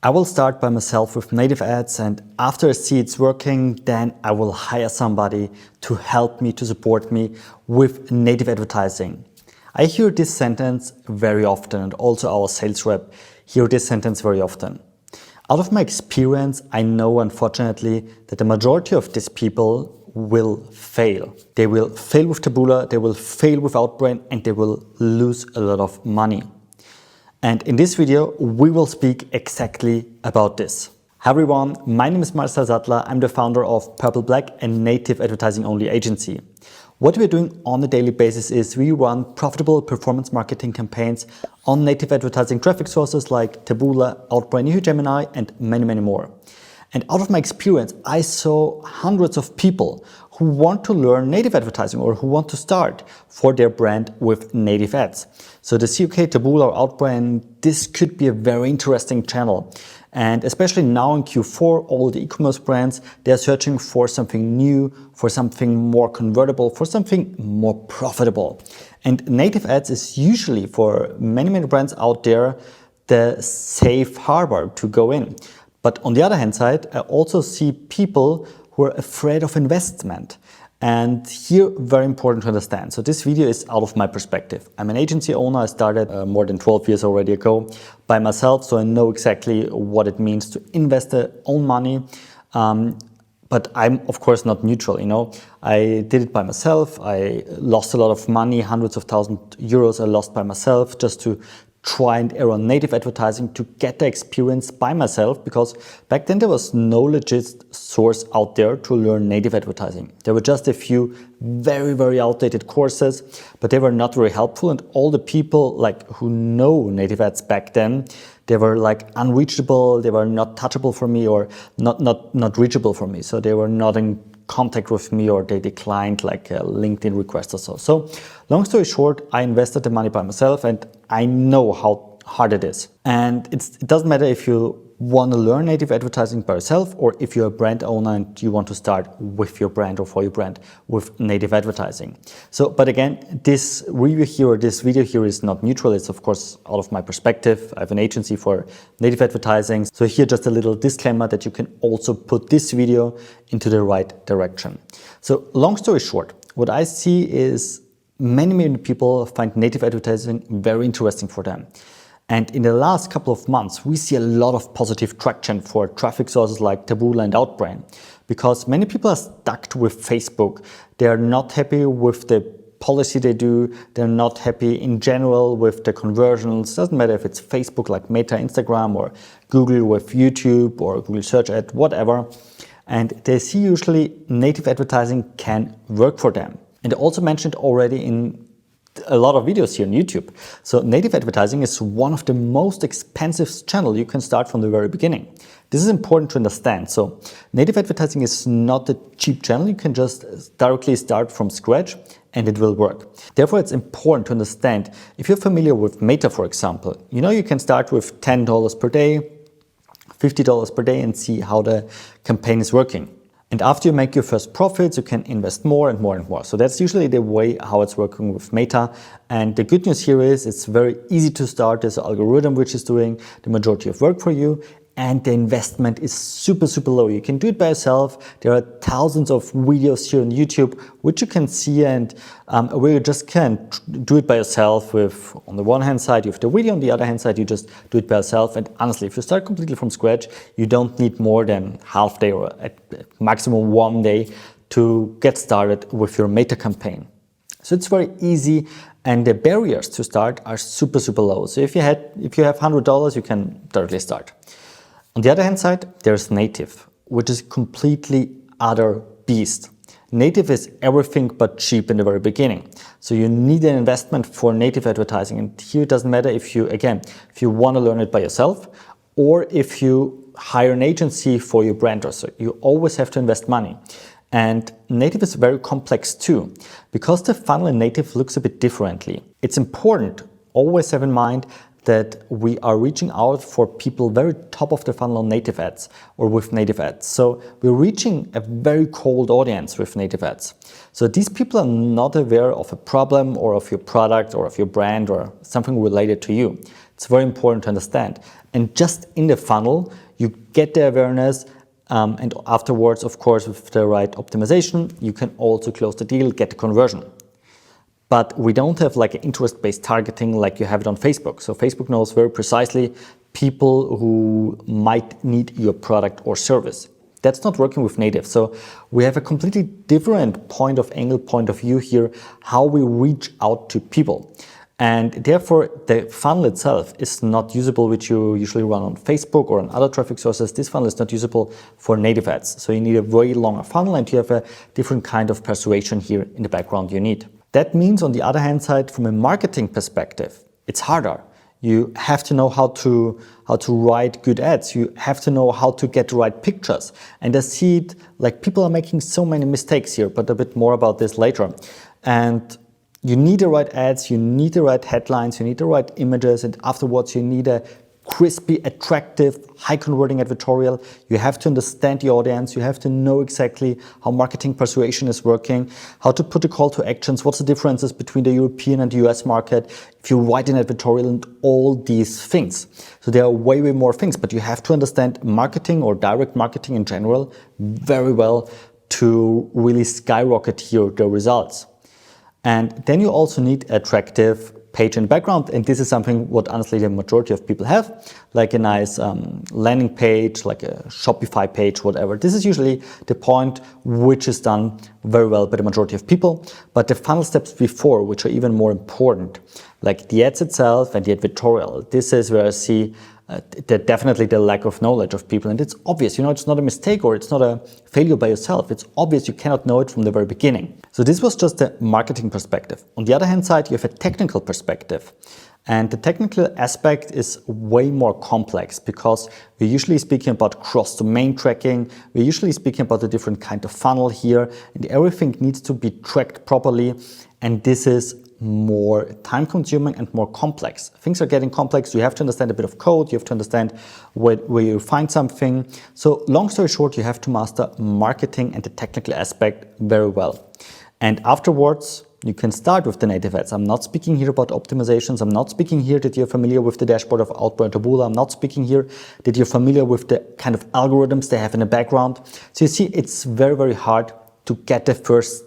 I will start by myself with native ads, and after I see it's working, then I will hire somebody to help me, to support me with native advertising. I hear this sentence very often, and also our sales rep hear this sentence very often. Out of my experience, I know unfortunately that the majority of these people will fail. They will fail with Taboola, they will fail with Outbrain, and they will lose a lot of money. And in this video, we will speak exactly about this. Hi everyone, my name is Marcel Sattler. I'm the founder of PurpleBlack, a native advertising only agency. What we're doing on a daily basis is we run profitable performance marketing campaigns on native advertising traffic sources like Taboola, Outbrain, Gemini, and many, many more. And out of my experience, I saw hundreds of people who want to learn native advertising or who want to start for their brand with native ads. So the COK, Taboola, or Outbrain, this could be a very interesting channel. And especially now in Q4, all the e-commerce brands, they're searching for something new, for something more convertible, for something more profitable. And native ads is usually for many, many brands out there, the safe harbor to go in. But on the other hand side, I also see people who are afraid of investment. And here, very important to understand. So this video is out of my perspective. I'm an agency owner. I started more than 12 years already ago by myself. So I know exactly what it means to invest their own money. But I'm of course not neutral, I did it by myself. I lost a lot of money, hundreds of thousands of euros I lost by myself just to try and error on native advertising to get the experience by myself, because back then there was no legit source out there to learn native advertising. There were just a few very, very outdated courses, but they were not very helpful. And all the people who know native ads back then, they were unreachable, they were not touchable for me or not reachable for me. So they were not in contact with me or they declined a LinkedIn request or so. So long story short, I invested the money by myself and I know how hard it is. And it doesn't matter if you want to learn native advertising by yourself or if you're a brand owner and you want to start with your brand or for your brand with native advertising. So, but again, this review here or this video here is not neutral. It's of course out of my perspective. I have an agency for native advertising. So here just a little disclaimer that you can also put this video into the right direction. So long story short, what I see is many people find native advertising very interesting for them. And in the last couple of months, we see a lot of positive traction for traffic sources like Taboola and Outbrain, because many people are stuck with Facebook. They are not happy with the policy they do. They're not happy in general with the conversions. Doesn't matter if it's Facebook like Meta, Instagram, or Google with YouTube or Google Search Ad, whatever. And they see usually native advertising can work for them. And I also mentioned already in a lot of videos here on YouTube. So native advertising is one of the most expensive channels you can start from the very beginning. This is important to understand. So native advertising is not a cheap channel. You can just directly start from scratch and it will work. Therefore, it's important to understand, if you're familiar with Meta, for example, you can start with $10 per day, $50 per day and see how the campaign is working. And after you make your first profits, you can invest more and more and more. So that's usually the way how it's working with Meta. And the good news here is it's very easy to start. There's an algorithm which is doing the majority of work for you. And the investment is super low. You can do it by yourself. There are thousands of videos here on YouTube which you can see and where you just can do it by yourself with, on the one hand side, you have the video, on the other hand side, you just do it by yourself. And honestly, if you start completely from scratch, you don't need more than half day or at maximum 1 day to get started with your Meta campaign. So it's very easy and the barriers to start are super low. So if you have $100, you can directly start. On the other hand side, there's native, which is completely other beast. Native is everything but cheap in the very beginning. So you need an investment for native advertising. And here it doesn't matter if you want to learn it by yourself or if you hire an agency for your brand or so. You always have to invest money. And native is very complex too, because the funnel in native looks a bit differently. It's important, always have in mind that we are reaching out for people very top of the funnel on native ads or with native ads. So we're reaching a very cold audience with native ads. So these people are not aware of a problem or of your product or of your brand or something related to you. It's very important to understand. And just in the funnel, you get the awareness, and afterwards, of course, with the right optimization, you can also close the deal, get the conversion. But we don't have like an interest-based targeting like you have it on Facebook. So Facebook knows very precisely people who might need your product or service. That's not working with native. So we have a completely different point of view here, how we reach out to people. And therefore, the funnel itself is not usable, which you usually run on Facebook or on other traffic sources. This funnel is not usable for native ads. So you need a very long funnel, and you have a different kind of persuasion here in the background you need. That means, on the other hand side, from a marketing perspective, it's harder. You have to know how to write good ads. You have to know how to get the right pictures. And I see it like people are making so many mistakes here, but a bit more about this later. And you need the right ads, you need the right headlines, you need the right images, and afterwards you need a crispy, attractive, high-converting advertorial. You have to understand the audience, you have to know exactly how marketing persuasion is working, how to put a call to actions, what's the differences between the European and the US market, if you write an advertorial, and all these things. So there are way more things, but you have to understand marketing or direct marketing in general very well to really skyrocket here the results. And then you also need attractive page in the background, and this is something what honestly the majority of people have, like a nice landing page, like a Shopify page, whatever. This is usually the point which is done very well by the majority of people, but the funnel steps before, which are even more important, like the ads itself and the advertorial, this is where I see definitely the lack of knowledge of people. And it's obvious, it's not a mistake or it's not a failure by yourself. It's obvious you cannot know it from the very beginning. So this was just the marketing perspective. On the other hand side, you have a technical perspective. And the technical aspect is way more complex because we're usually speaking about cross-domain tracking. We're usually speaking about a different kind of funnel here, and everything needs to be tracked properly. And this is more time-consuming and more complex. Things are getting complex. You have to understand a bit of code. You have to understand where you find something. So long story short, you have to master marketing and the technical aspect very well. And afterwards, you can start with the native ads. I'm not speaking here about optimizations. I'm not speaking here that you're familiar with the dashboard of Outbrain and Taboola. I'm not speaking here that you're familiar with the kind of algorithms they have in the background. So you see, it's very hard to get the first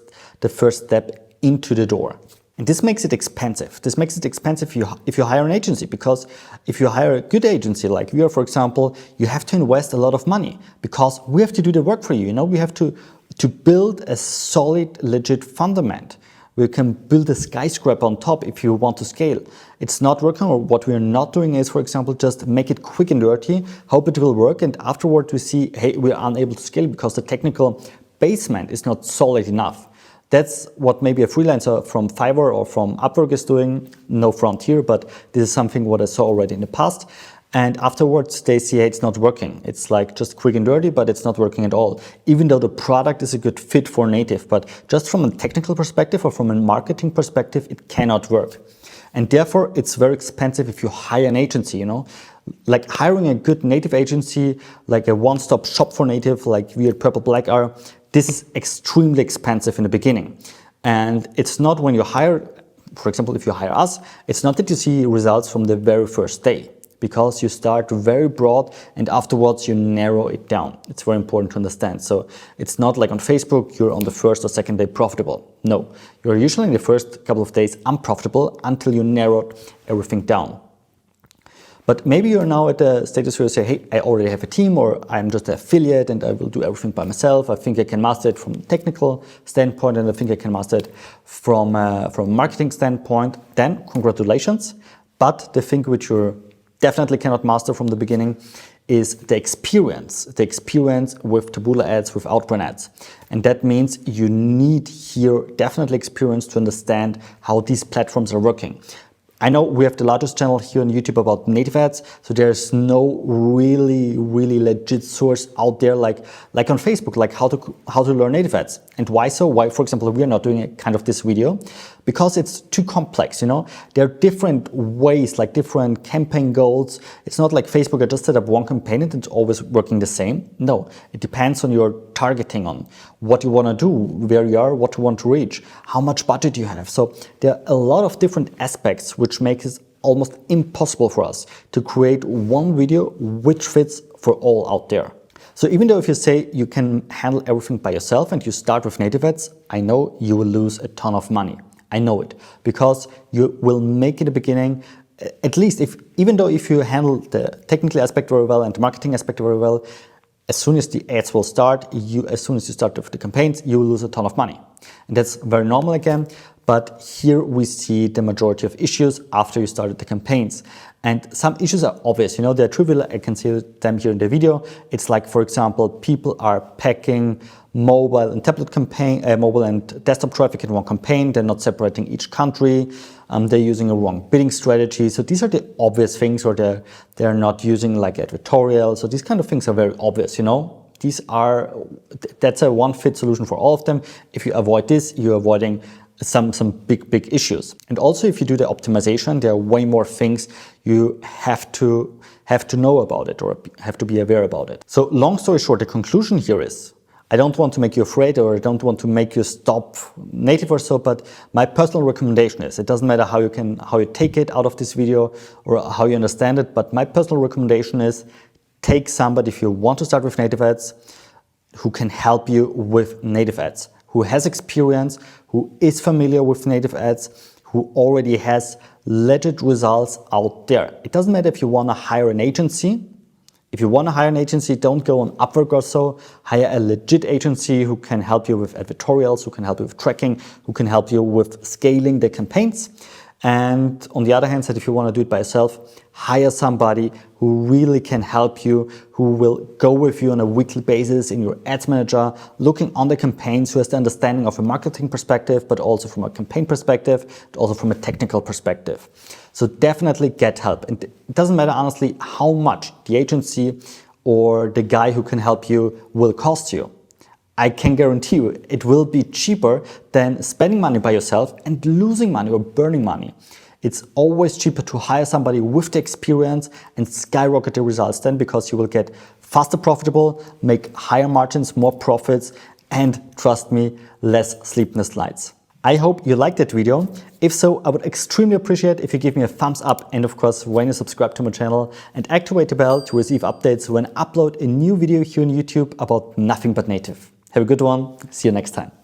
step into the door. And this makes it expensive. This makes it expensive if you hire an agency, because if you hire a good agency like we are, for example, you have to invest a lot of money because we have to do the work for you. We have to build a solid, legit fundament. We can build a skyscraper on top if you want to scale. It's not working, or what we are not doing is, for example, just make it quick and dirty, hope it will work, and afterward we see, hey, we are unable to scale because the technical basement is not solid enough. That's what maybe a freelancer from Fiverr or from Upwork is doing. No front here, but this is something what I saw already in the past. And afterwards, they see, hey, it's not working. It's like just quick and dirty, but it's not working at all. Even though the product is a good fit for native, but just from a technical perspective or from a marketing perspective, it cannot work. And therefore, it's very expensive if you hire an agency, Like hiring a good native agency, like a one-stop shop for native, like we at PurpleBlack are, this is extremely expensive in the beginning. And it's not when you hire, for example, if you hire us, it's not that you see results from the very first day, because you start very broad and afterwards you narrow it down. It's very important to understand. So it's not like on Facebook, you're on the first or second day profitable. No, you're usually in the first couple of days unprofitable until you narrowed everything down. But maybe you're now at a status where you say, hey, I already have a team, or I'm just an affiliate and I will do everything by myself. I think I can master it from a technical standpoint, and I think I can master it from a marketing standpoint. Then congratulations. But the thing which you definitely cannot master from the beginning is the experience with Taboola ads, with Outbrain ads. And that means you need here definitely experience to understand how these platforms are working. I know we have the largest channel here on YouTube about native ads, so there's no really legit source out there like on Facebook, like how to learn native ads. And why so? Why, for example, we are not doing a kind of this video? Because it's too complex, There are different ways, like different campaign goals. It's not like Facebook, I just set up one campaign and it's always working the same. No, it depends on your targeting, on what you want to do, where you are, what you want to reach, how much budget you have. So there are a lot of different aspects which makes it almost impossible for us to create one video which fits for all out there. So even though if you say you can handle everything by yourself and you start with native ads, I know you will lose a ton of money. I know it, because you will make in the beginning, at least even though if you handle the technical aspect very well and the marketing aspect very well, as soon as the ads will start, as soon as you start with the campaigns, you will lose a ton of money. And that's very normal again, but here we see the majority of issues after you started the campaigns. And some issues are obvious, they're trivial, I can see them here in the video. It's like, for example, people are packing mobile and tablet mobile and desktop traffic in one campaign. They're not separating each country. They're using a wrong bidding strategy. So these are the obvious things, or they're not using like advertorial. So these kind of things are very obvious, That's a one-fit solution for all of them. If you avoid this, you're avoiding some big issues. And also, if you do the optimization, there are way more things you have to know about it, or have to be aware about it. So long story short, the conclusion here is, I don't want to make you afraid, or I don't want to make you stop native or so, but my personal recommendation is, it doesn't matter how you take it out of this video or how you understand it, but my personal recommendation is, take somebody, if you want to start with native ads, who can help you with native ads, who has experience, who is familiar with native ads, who already has legit results out there. It doesn't matter if you want to hire an agency. If you want to hire an agency, don't go on Upwork or so. Hire a legit agency who can help you with advertorials, who can help you with tracking, who can help you with scaling the campaigns. And on the other hand side, if you want to do it by yourself, hire somebody who really can help you, who will go with you on a weekly basis in your ads manager, looking on the campaigns, who has the understanding of a marketing perspective, but also from a campaign perspective, but also from a technical perspective. So definitely get help. And it doesn't matter, honestly, how much the agency or the guy who can help you will cost you. I can guarantee you it will be cheaper than spending money by yourself and losing money or burning money. It's always cheaper to hire somebody with the experience and skyrocket the results then, because you will get faster profitable, make higher margins, more profits, and trust me, less sleepless nights. I hope you liked that video. If so, I would extremely appreciate if you give me a thumbs up, and of course when you subscribe to my channel and activate the bell to receive updates when I upload a new video here on YouTube about nothing but native. Have a good one. See you next time.